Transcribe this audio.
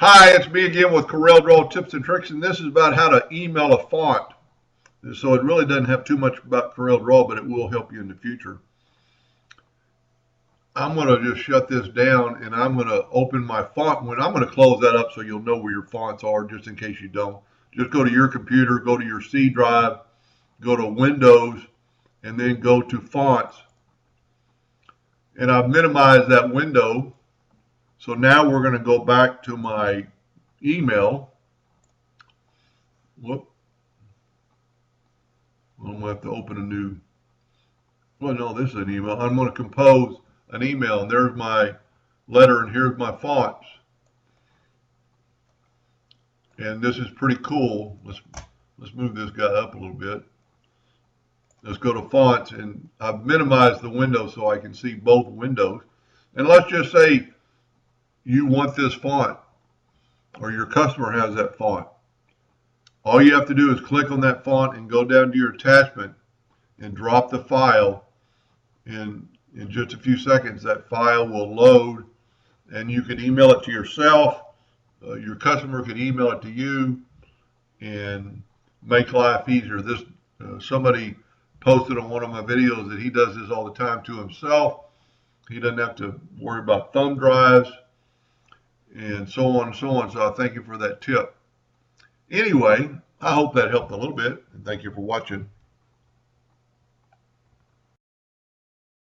Hi, it's me again with Corel Draw Tips and Tricks, and this is about how to email a font. So it really doesn't have too much about Corel Draw, but it will help you in the future. I'm going to just shut this down, and I'm going to open my font window. I'm going to close that up so you'll know where your fonts are, just in case you don't. Just go to your computer, go to your C drive, go to Windows, and then go to Fonts. And I've minimized that window. So now we're going to go back to my email. Whoop. I'm going to have to open a new, well, no, this is an email. I'm going to compose an email, and there's my letter, and here's my fonts. And this is pretty cool. Let's move this guy up a little bit. Let's go to fonts, and I've minimized the window so I can see both windows. And let's just say you want this font, or your customer has that font. All you have to do is click on that font and go down to your attachment and drop the file. In just a few seconds, that file will load, and you can email it to yourself. Your customer can email it to you and make life easier. Somebody posted on one of my videos that he does this all the time to himself. He doesn't have to worry about thumb drives and so on and so on. So I thank you for that tip. Anyway, I hope that helped a little bit, and thank you for watching.